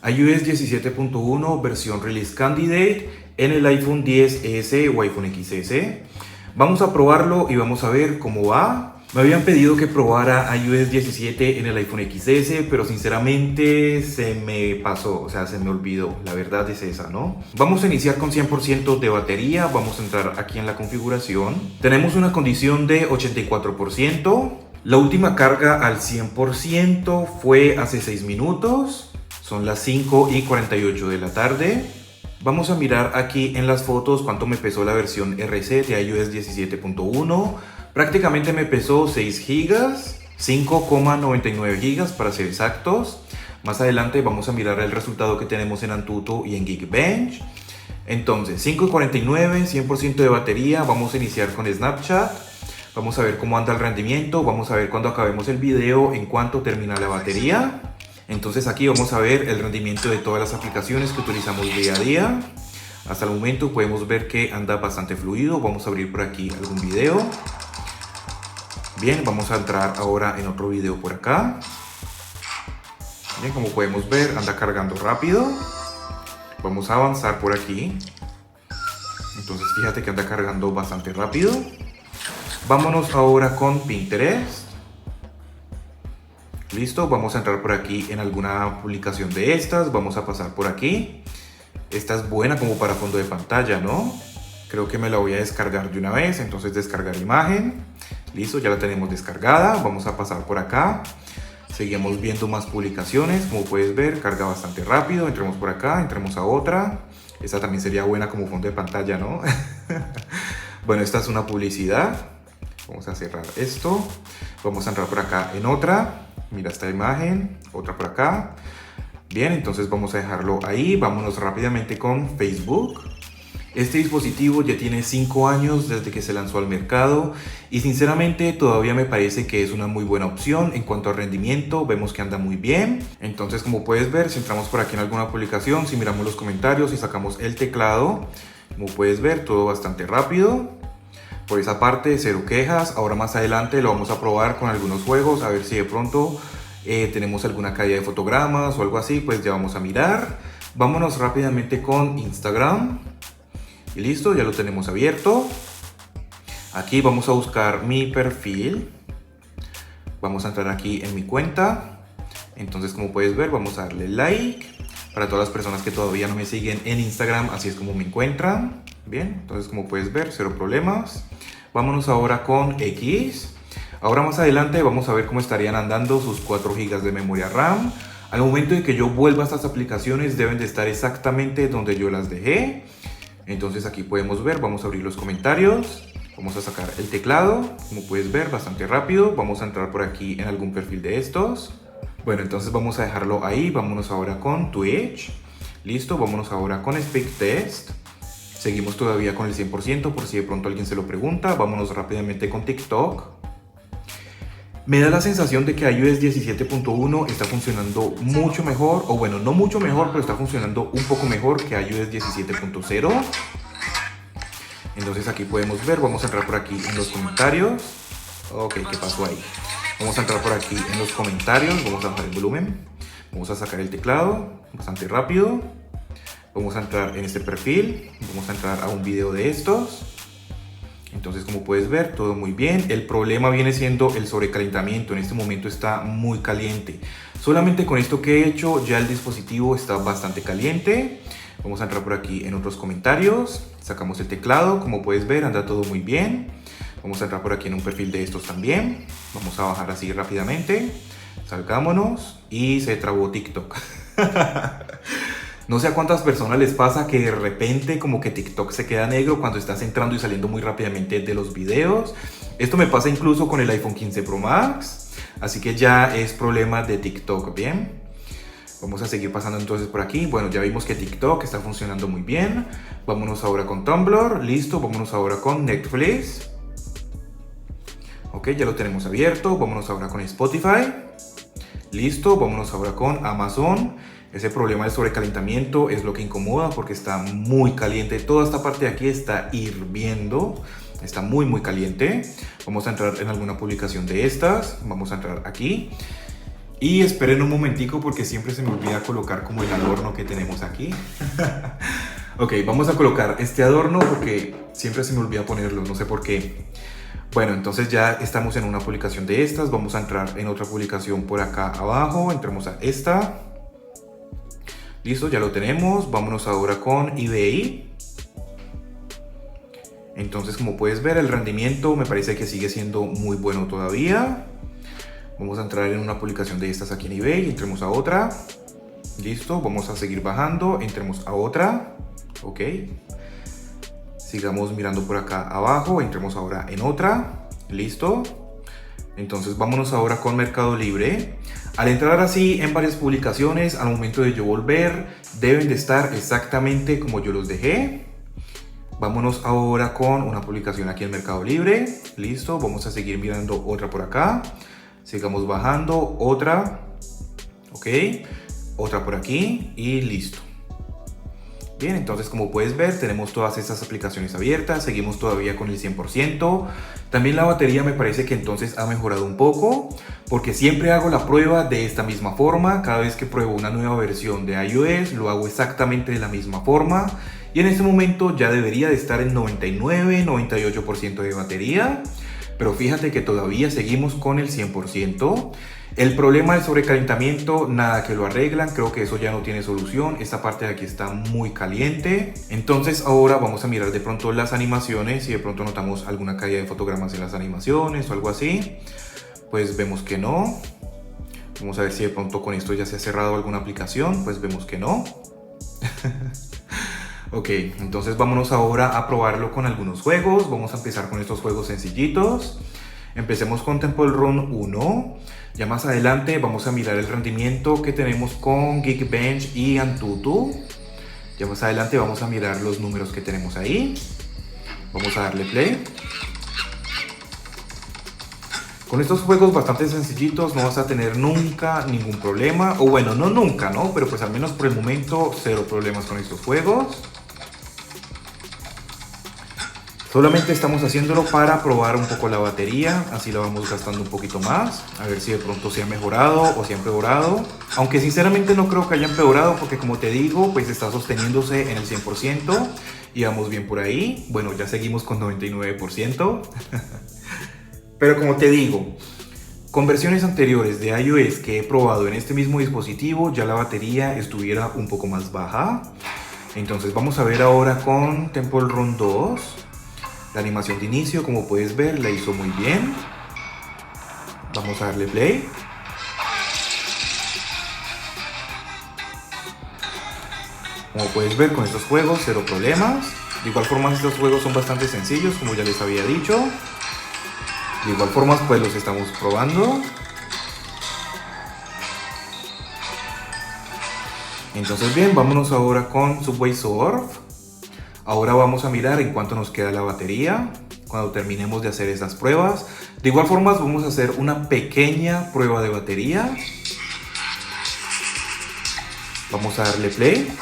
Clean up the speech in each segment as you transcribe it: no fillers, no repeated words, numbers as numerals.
iOS 17.1 versión Release Candidate en el iPhone XS o iPhone XS. Vamos a probarlo y vamos a ver cómo va. Me habían pedido que probara iOS 17 en el iPhone XS, pero sinceramente se me pasó, o sea, se me olvidó. La verdad es esa, ¿no? Vamos a iniciar con 100% de batería. Vamos a entrar aquí en la configuración. Tenemos una condición de 84%. La última carga al 100% fue hace 6 minutos. Son las 5:48 de la tarde. Vamos a mirar aquí en las fotos cuánto me pesó la versión RC de iOS 17.1. Prácticamente me pesó 6 GB, 5,99 GB para ser exactos. Más adelante vamos a mirar el resultado que tenemos en Antutu y en Geekbench. Entonces, 5:49, 100% de batería. Vamos a iniciar con Snapchat. Vamos a ver cómo anda el rendimiento. Vamos a ver cuando acabemos el video en cuánto termina la batería. Entonces aquí vamos a ver el rendimiento de todas las aplicaciones que utilizamos día a día. Hasta el momento podemos ver que anda bastante fluido. Vamos a abrir por aquí algún video. Bien, vamos a entrar ahora en otro video por acá. Bien, como podemos ver, anda cargando rápido. Vamos a avanzar por aquí. Entonces fíjate que anda cargando bastante rápido. Vámonos ahora con Pinterest. Listo, vamos a entrar por aquí en alguna publicación de estas. Vamos a pasar por aquí. Esta es buena como para fondo de pantalla, ¿no? Creo que me la voy a descargar de una vez. Entonces descargar imagen. Listo, ya la tenemos descargada. Vamos a pasar por acá. Seguimos viendo más publicaciones. Como puedes ver, carga bastante rápido. Entremos por acá, entremos a otra. Esta también sería buena como fondo de pantalla, ¿no? Bueno, esta es una publicidad. Vamos a cerrar esto. Vamos a entrar por acá en otra. Mira esta imagen, otra por acá. Bien, entonces vamos a dejarlo ahí. Vámonos rápidamente con Facebook. Este dispositivo ya tiene 5 años desde que se lanzó al mercado y sinceramente todavía me parece que es una muy buena opción. En cuanto al rendimiento, vemos que anda muy bien. Entonces, como puedes ver, si entramos por aquí en alguna publicación, si miramos los comentarios y sacamos el teclado, como puedes ver, todo bastante rápido. Por esa parte, cero quejas. Ahora más adelante lo vamos a probar con algunos juegos, a ver si de pronto tenemos alguna caída de fotogramas o algo así, pues ya vamos a mirar. Vámonos rápidamente con Instagram. Y listo, ya lo tenemos abierto. Aquí vamos a buscar mi perfil. Vamos a entrar aquí en mi cuenta. Entonces, como puedes ver, vamos a darle like. Para todas las personas que todavía no me siguen en Instagram, así es como me encuentran. Bien, entonces como puedes ver, cero problemas. Vámonos ahora con X. Ahora más adelante vamos a ver cómo estarían andando sus 4 GB de memoria RAM. Al momento de que yo vuelva a estas aplicaciones deben de estar exactamente donde yo las dejé. Entonces aquí podemos ver, vamos a abrir los comentarios. Vamos a sacar el teclado, como puedes ver, bastante rápido. Vamos a entrar por aquí en algún perfil de estos. Bueno, entonces vamos a dejarlo ahí. Vámonos ahora con Twitch. Listo, vámonos ahora con Speedtest. Seguimos todavía con el 100% por si de pronto alguien se lo pregunta. Vámonos rápidamente con TikTok. Me da la sensación de que iOS 17.1 está funcionando mucho mejor, o bueno, no mucho mejor, pero está funcionando un poco mejor que iOS 17.0. Entonces aquí podemos ver, vamos a entrar por aquí en los comentarios. Ok, ¿qué pasó ahí? Vamos a entrar por aquí en los comentarios, vamos a bajar el volumen. Vamos a sacar el teclado, bastante rápido. Vamos a entrar en este perfil, vamos a entrar a un video de estos. Entonces, como puedes ver, todo muy bien. El problema viene siendo el sobrecalentamiento. En este momento está muy caliente. Solamente con esto que he hecho, ya el dispositivo está bastante caliente. Vamos a entrar por aquí en otros comentarios. Sacamos el teclado, como puedes ver, anda todo muy bien. Vamos a entrar por aquí en un perfil de estos también. Vamos a bajar así rápidamente. Salgámonos y se trabó TikTok. No sé a cuántas personas les pasa que de repente como que TikTok se queda negro cuando estás entrando y saliendo muy rápidamente de los videos. Esto me pasa incluso con el iPhone 15 Pro Max. Así que ya es problema de TikTok, ¿bien? Vamos a seguir pasando entonces por aquí. Bueno, ya vimos que TikTok está funcionando muy bien. Vámonos ahora con Tumblr. Listo, vámonos ahora con Netflix. Ok, ya lo tenemos abierto. Vámonos ahora con Spotify. Listo, vámonos ahora con Amazon. Ese problema del sobrecalentamiento es lo que incomoda porque está muy caliente. Toda esta parte de aquí está hirviendo. Está muy caliente. Vamos a entrar en alguna publicación de estas. Vamos a entrar aquí. Y esperen un momentico porque siempre se me olvida colocar como el adorno que tenemos aquí. Ok, vamos a colocar este adorno porque siempre se me olvida ponerlo, no sé por qué. Bueno, entonces ya estamos en una publicación de estas. Vamos a entrar en otra publicación por acá abajo. Entremos a esta. Listo, ya lo tenemos. Vámonos ahora con eBay. Entonces, como puedes ver, el rendimiento me parece que sigue siendo muy bueno todavía. Vamos a entrar en una publicación de estas aquí en eBay. Entremos a otra. Listo, vamos a seguir bajando. Entremos a otra. Ok. Sigamos mirando por acá abajo. Entremos ahora en otra. Listo. Entonces vámonos ahora con Mercado Libre. Al entrar así en varias publicaciones, al momento de yo volver, deben de estar exactamente como yo los dejé. Vámonos ahora con una publicación aquí en Mercado Libre. Listo. Vamos a seguir mirando otra por acá. Sigamos bajando. Otra. Ok. Otra por aquí. Y listo. Bien, entonces como puedes ver tenemos todas estas aplicaciones abiertas, seguimos todavía con el 100%. También la batería me parece que entonces ha mejorado un poco, porque siempre hago la prueba de esta misma forma. Cada vez que pruebo una nueva versión de iOS lo hago exactamente de la misma forma. Y en este momento ya debería de estar en 99-98% de batería. Pero fíjate que todavía seguimos con el 100%. El problema del sobrecalentamiento, nada que lo arreglan, creo que eso ya no tiene solución. Esta parte de aquí está muy caliente. Entonces ahora vamos a mirar de pronto las animaciones. Si de pronto notamos alguna caída de fotogramas en las animaciones o algo así, pues vemos que no. Vamos a ver si de pronto con esto ya se ha cerrado alguna aplicación, pues vemos que no. Ok, entonces vámonos ahora a probarlo con algunos juegos. Vamos a empezar con estos juegos sencillitos. Empecemos con Temple Run 1. Ya más adelante vamos a mirar el rendimiento que tenemos con Geekbench y Antutu. Ya más adelante vamos a mirar los números que tenemos ahí. Vamos a darle play. Con estos juegos bastante sencillitos no vas a tener nunca ningún problema. O bueno, no nunca, ¿no? Pero pues al menos por el momento cero problemas con estos juegos. Solamente estamos haciéndolo para probar un poco la batería, así la vamos gastando un poquito más, a ver si de pronto se ha mejorado o se ha empeorado. Aunque sinceramente no creo que haya empeorado porque como te digo, pues está sosteniéndose en el 100% y vamos bien por ahí. Bueno, ya seguimos con 99%. Pero como te digo, con versiones anteriores de iOS que he probado en este mismo dispositivo, ya la batería estuviera un poco más baja. Entonces vamos a ver ahora con Temple Run 2. La animación de inicio, como puedes ver, la hizo muy bien. Vamos a darle play. Como puedes ver con estos juegos, cero problemas. De igual forma estos juegos son bastante sencillos, como ya les había dicho. De igual forma pues los estamos probando. Entonces bien, vámonos ahora con Subway Surf. Ahora vamos a mirar en cuánto nos queda la batería cuando terminemos de hacer estas pruebas. De igual forma vamos a hacer una pequeña prueba de batería. Vamos a darle play.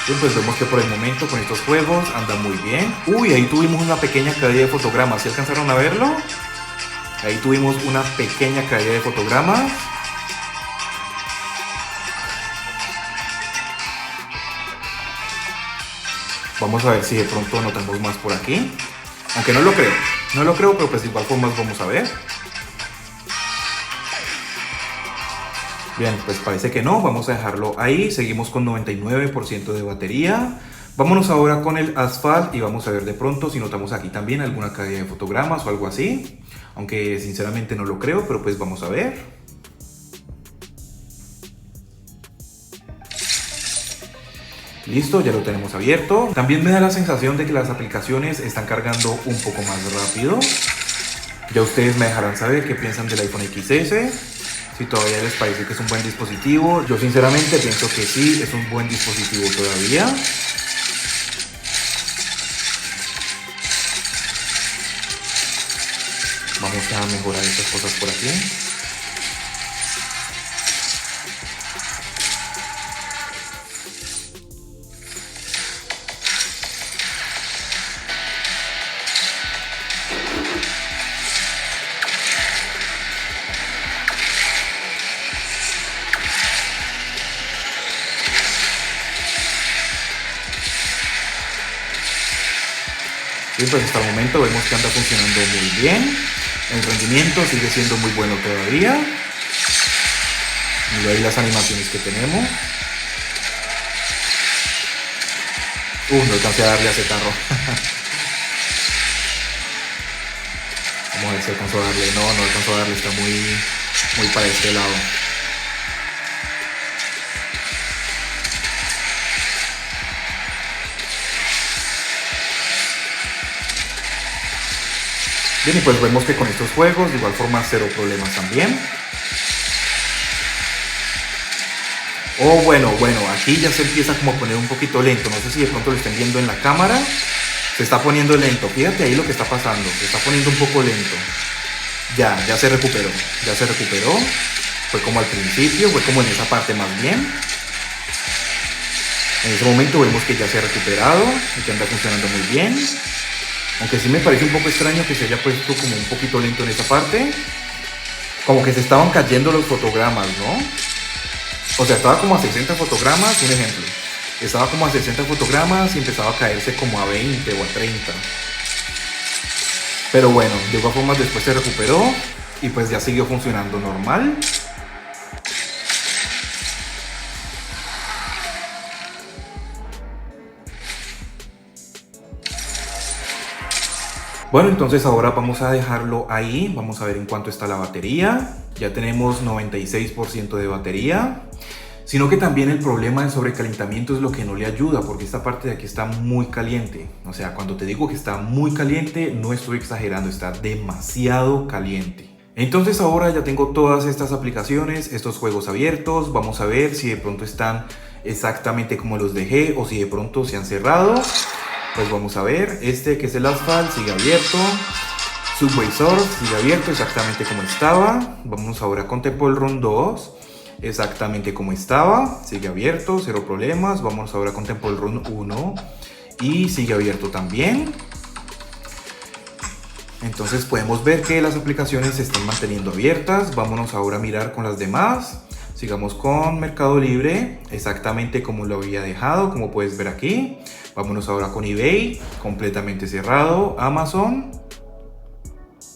Bien, pues vemos que por el momento con estos juegos anda muy bien. Uy, ahí tuvimos una pequeña caída de fotogramas. ¿Sí alcanzaron a verlo? Ahí tuvimos una pequeña caída de fotogramas. Vamos a ver si de pronto notamos más por aquí. Aunque no lo creo. No lo creo, pero pues de igual forma vamos a ver. Bien, pues parece que no, vamos a dejarlo ahí, seguimos con 99% de batería. Vámonos ahora con el Asphalt y vamos a ver de pronto si notamos aquí también alguna caída de fotogramas o algo así. Aunque sinceramente no lo creo, pero pues vamos a ver. Listo, ya lo tenemos abierto. También me da la sensación de que las aplicaciones están cargando un poco más rápido. Ya ustedes me dejarán saber qué piensan del iPhone XS. Si todavía les parece que es un buen dispositivo. Yo sinceramente pienso que sí, es un buen dispositivo todavía. Vamos a mejorar estas cosas por aquí. Bien, pues hasta el momento vemos que anda funcionando muy bien. El rendimiento sigue siendo muy bueno todavía. Mira ahí las animaciones que tenemos. No alcancé a darle a ese carro. Vamos a ver si alcanzó a darle. No alcanzó a darle, está muy para este lado. Bien, y pues vemos que con estos juegos de igual forma cero problemas también. Bueno, aquí ya se empieza como a poner un poquito lento. No sé si de pronto lo estén viendo en la cámara. Se está poniendo lento. Fíjate ahí lo que está pasando. Se está poniendo un poco lento. Ya se recuperó. Ya se recuperó. Fue como al principio, fue como en esa parte más bien. En ese momento vemos que ya se ha recuperado y que anda funcionando muy bien. Aunque sí me parece un poco extraño que se haya puesto como un poquito lento en esa parte. Como que se estaban cayendo los fotogramas, ¿no? O sea, estaba como a 60 fotogramas, un ejemplo. Estaba como a 60 fotogramas y empezaba a caerse como a 20 o a 30. Pero bueno, de igual forma después se recuperó y pues ya siguió funcionando normal. Bueno, entonces ahora vamos a dejarlo ahí, vamos a ver en cuánto está la batería. Ya tenemos 96% de batería. Sino que también el problema del sobrecalentamiento es lo que no le ayuda, porque esta parte de aquí está muy caliente. O sea, cuando te digo que está muy caliente, no estoy exagerando, está demasiado caliente. Entonces ahora ya tengo todas estas aplicaciones, estos juegos abiertos. Vamos a ver si de pronto están exactamente como los dejé o si de pronto se han cerrado. Pues vamos a ver, este que es el Asphalt sigue abierto. Subway Surf sigue abierto exactamente como estaba. Vamos ahora con Temple Run 2. Exactamente como estaba, sigue abierto, cero problemas. Vamos ahora con Temple Run 1 y sigue abierto también. Entonces podemos ver que las aplicaciones se están manteniendo abiertas. Vámonos ahora a mirar con las demás. Sigamos con Mercado Libre, exactamente como lo había dejado, como puedes ver aquí. Vámonos ahora con eBay, completamente cerrado. Amazon,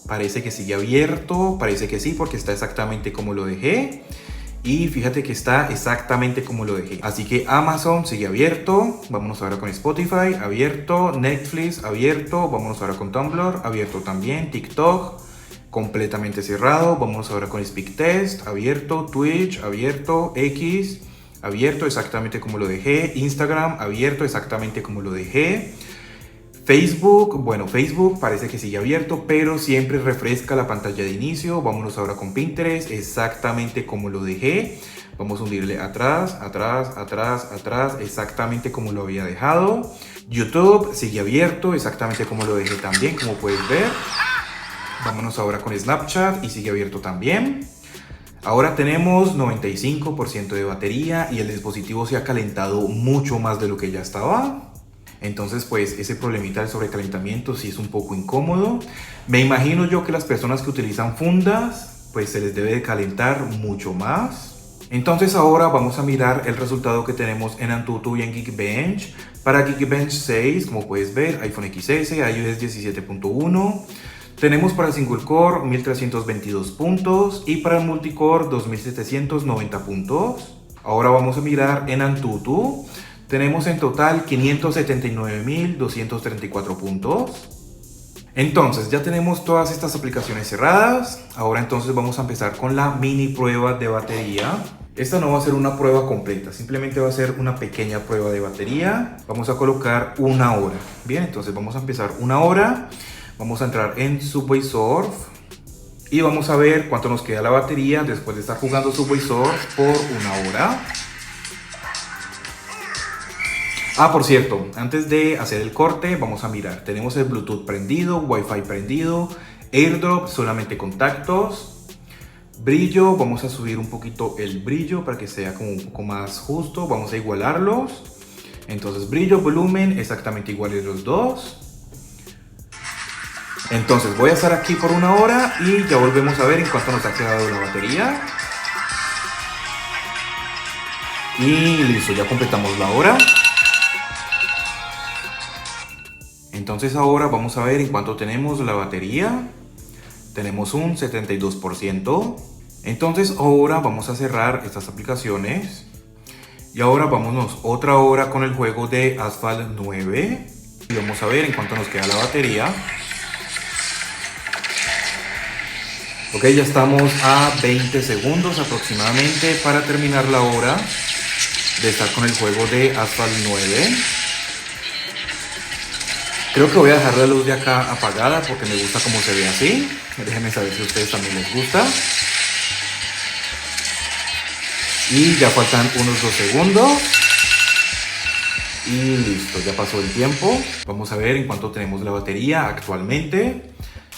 parece que sigue abierto, parece que sí, porque está exactamente como lo dejé. Y fíjate que está exactamente como lo dejé. Así que Amazon sigue abierto. Vámonos ahora con Spotify, abierto. Netflix, abierto. Vámonos ahora con Tumblr, abierto también. TikTok, completamente cerrado. Vámonos ahora con SpeakTest, abierto. Twitch, abierto. X, abierto exactamente como lo dejé. Instagram, abierto exactamente como lo dejé. Facebook, bueno, Facebook parece que sigue abierto, pero siempre refresca la pantalla de inicio. Vámonos ahora con Pinterest, exactamente como lo dejé. Vamos a hundirle atrás, atrás, atrás, atrás, exactamente como lo había dejado. YouTube sigue abierto, exactamente como lo dejé también, como puedes ver. Vámonos ahora con Snapchat y sigue abierto también. Ahora tenemos 95% de batería y el dispositivo se ha calentado mucho más de lo que ya estaba. Entonces pues ese problemita del sobrecalentamiento sí es un poco incómodo. Me imagino yo que las personas que utilizan fundas pues se les debe de calentar mucho más. Entonces ahora vamos a mirar el resultado que tenemos en Antutu y en Geekbench. Para Geekbench 6, como puedes ver, iPhone XS, iOS 17.1. Tenemos para el single core 1322 puntos y para el multicore 2790 puntos. Ahora vamos a mirar en Antutu. Tenemos en total 579.234 puntos. Entonces ya tenemos todas estas aplicaciones cerradas. Ahora entonces vamos a empezar con la mini prueba de batería. Esta no va a ser una prueba completa, simplemente va a ser una pequeña prueba de batería. Vamos a colocar una hora. Bien, entonces vamos a empezar una hora. Vamos a entrar en Subway Surf y vamos a ver cuánto nos queda la batería después de estar jugando Subway Surf por una hora. Por cierto, antes de hacer el corte vamos a mirar. Tenemos el Bluetooth prendido, Wi-Fi prendido, AirDrop solamente contactos, brillo, vamos a subir un poquito el brillo para que sea como un poco más justo, vamos a igualarlos. Entonces brillo, volumen, exactamente iguales los dos. Entonces voy a estar aquí por una hora y ya volvemos a ver en cuánto nos ha quedado la batería. Y listo, ya completamos la hora. Entonces ahora vamos a ver en cuánto tenemos la batería. Tenemos un 72%. Entonces ahora vamos a cerrar estas aplicaciones. Y ahora vámonos otra hora con el juego de Asphalt 9. Y vamos a ver en cuánto nos queda la batería. Ok, ya estamos a 20 segundos aproximadamente para terminar la hora de estar con el juego de Asphalt 9. Creo que voy a dejar la luz de acá apagada porque me gusta cómo se ve así. Déjenme saber si a ustedes también les gusta. Y ya faltan unos 2 segundos. Y listo, ya pasó el tiempo. Vamos a ver en cuánto tenemos la batería actualmente.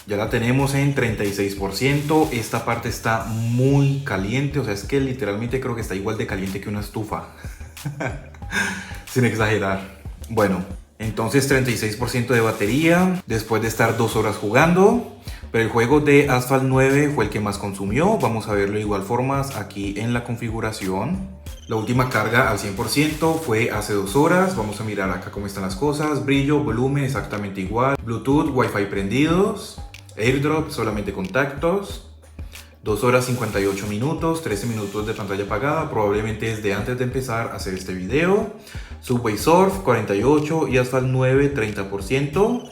Ya la tenemos en 36%. Esta parte está muy caliente. O sea, es que literalmente creo que está igual de caliente que una estufa. Sin exagerar. Bueno, entonces 36% de batería. Después de estar 2 horas jugando. Pero el juego de Asphalt 9 fue el que más consumió. Vamos a verlo de igual forma aquí en la configuración. La última carga al 100% fue hace 2 horas. Vamos a mirar acá cómo están las cosas. Brillo, volumen exactamente igual. Bluetooth, Wi-Fi prendidos. AirDrop, solamente contactos. 2 horas 58 minutos, 13 minutos de pantalla apagada. Probablemente es de antes de empezar a hacer este video. Subway Surf 48 y Asphalt 9 30%.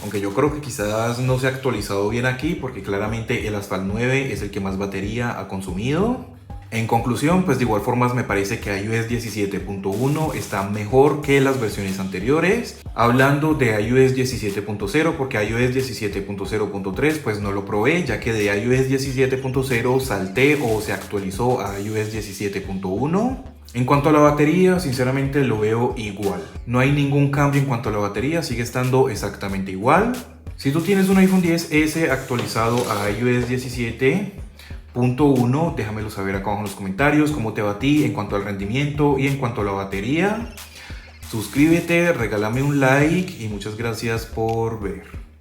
Aunque yo creo que quizás no se ha actualizado bien aquí porque claramente el Asphalt 9 es el que más batería ha consumido. En conclusión, pues de igual forma me parece que iOS 17.1 está mejor que las versiones anteriores. Hablando de iOS 17.0, porque iOS 17.0.3 pues no lo probé, ya que de iOS 17.0 salté o se actualizó a iOS 17.1. En cuanto a la batería, sinceramente lo veo igual. No hay ningún cambio en cuanto a la batería, sigue estando exactamente igual. Si tú tienes un iPhone XS actualizado a iOS 17.1, déjamelo saber acá abajo en los comentarios cómo te va a ti en cuanto al rendimiento y en cuanto a la batería. Suscríbete, regálame un like y muchas gracias por ver.